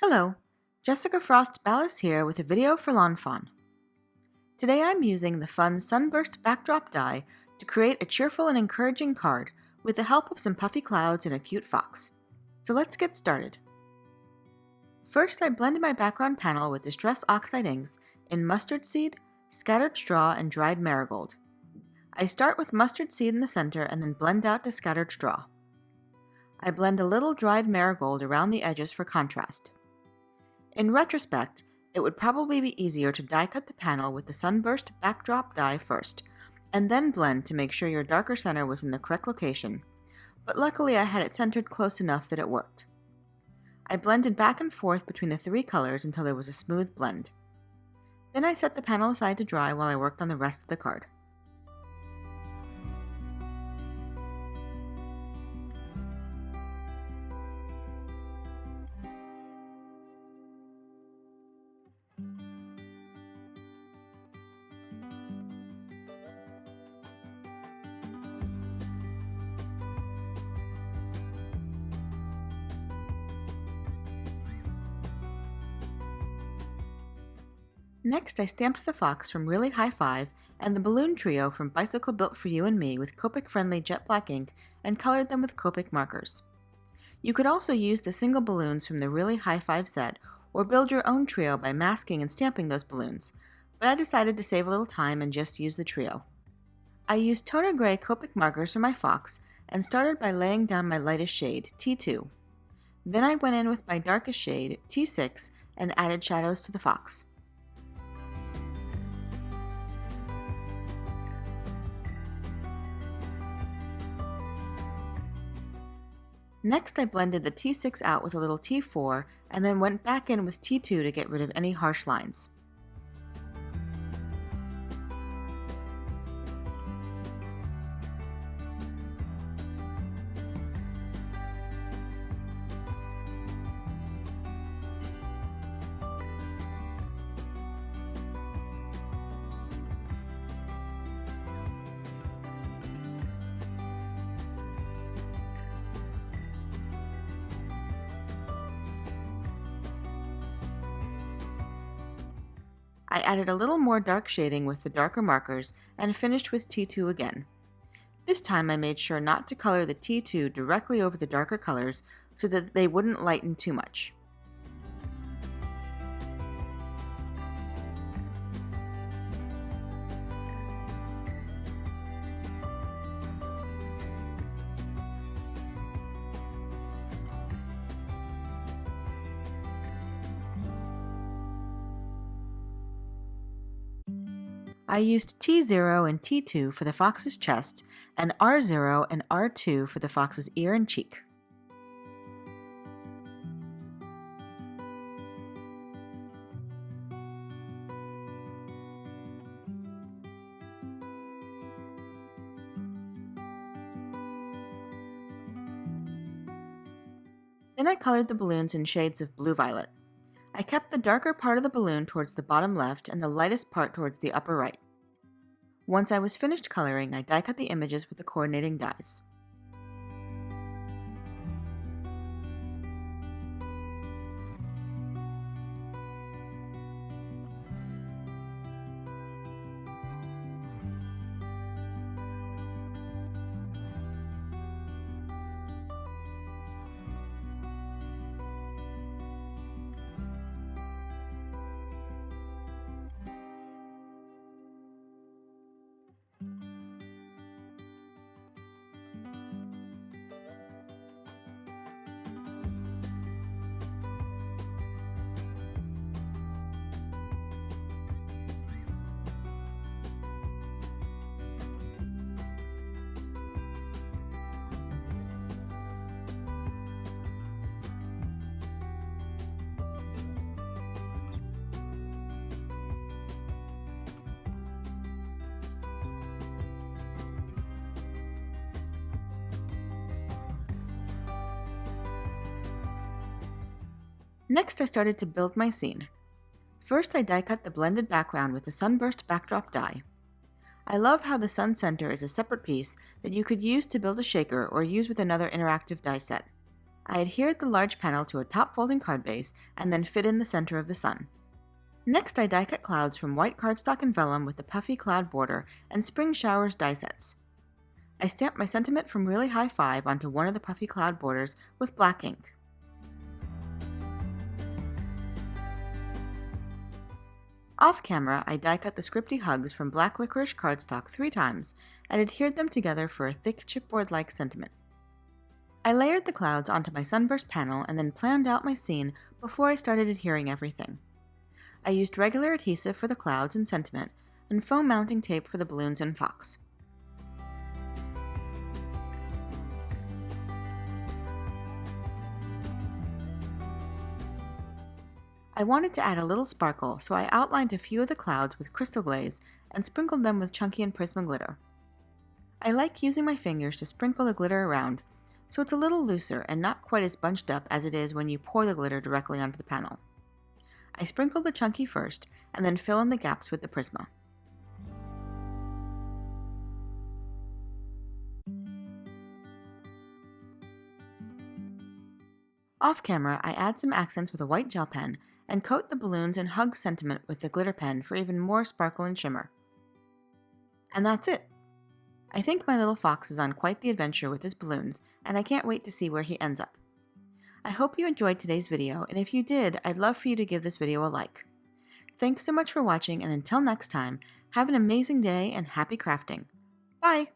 Hello, Jessica Frost-Ballas here with a video for Fawn. Today I'm using the fun Sunburst backdrop die to create a cheerful and encouraging card with the help of some puffy clouds and a cute fox. So let's get started. First I blended my background panel with Distress Oxide inks in mustard seed, scattered straw, and dried marigold. I start with mustard seed in the center and then blend out to scattered straw. I blend a little dried marigold around the edges for contrast. In retrospect, it would probably be easier to die cut the panel with the Sunburst backdrop die first, and then blend to make sure your darker center was in the correct location, but luckily I had it centered close enough that it worked. I blended back and forth between the three colors until there was a smooth blend. Then I set the panel aside to dry while I worked on the rest of the card. Next, I stamped the fox from Really High Five and the balloon trio from Bicycle Built for You and Me with Copic-friendly jet black ink and colored them with Copic Markers. You could also use the single balloons from the Really High Five set or build your own trio by masking and stamping those balloons, but I decided to save a little time and just use the trio. I used toner gray Copic Markers for my fox and started by laying down my lightest shade, T2. Then I went in with my darkest shade, T6, and added shadows to the fox. Next, I blended the T6 out with a little T4 and then went back in with T2 to get rid of any harsh lines. I added a little more dark shading with the darker markers and finished with T2 again. This time I made sure not to color the T2 directly over the darker colors so that they wouldn't lighten too much. I used T0 and T2 for the fox's chest, and R0 and R2 for the fox's ear and cheek. Then I colored the balloons in shades of blue-violet. I kept the darker part of the balloon towards the bottom left and the lightest part towards the upper right. Once I was finished coloring, I die cut the images with the coordinating dies. Next, I started to build my scene. First, I die cut the blended background with the Sunburst backdrop die. I love how the sun center is a separate piece that you could use to build a shaker or use with another interactive die set. I adhered the large panel to a top folding card base and then fit in the center of the sun. Next, I die cut clouds from white cardstock and vellum with the puffy cloud border and spring showers die sets. I stamped my sentiment from Really High 5 onto one of the puffy cloud borders with black ink. Off camera, I die cut the scripty hugs from black licorice cardstock 3 times and adhered them together for a thick chipboard-like sentiment. I layered the clouds onto my sunburst panel and then planned out my scene before I started adhering everything. I used regular adhesive for the clouds and sentiment and foam mounting tape for the balloons and fox. I wanted to add a little sparkle, so I outlined a few of the clouds with crystal glaze and sprinkled them with chunky and prisma glitter. I like using my fingers to sprinkle the glitter around, so it's a little looser and not quite as bunched up as it is when you pour the glitter directly onto the panel. I sprinkle the chunky first, and then fill in the gaps with the prisma. Off camera, I add some accents with a white gel pen and coat the balloons and hug sentiment with the glitter pen for even more sparkle and shimmer. And that's it! I think my little fox is on quite the adventure with his balloons, and I can't wait to see where he ends up. I hope you enjoyed today's video, and if you did, I'd love for you to give this video a like. Thanks so much for watching, and until next time, have an amazing day and happy crafting. Bye!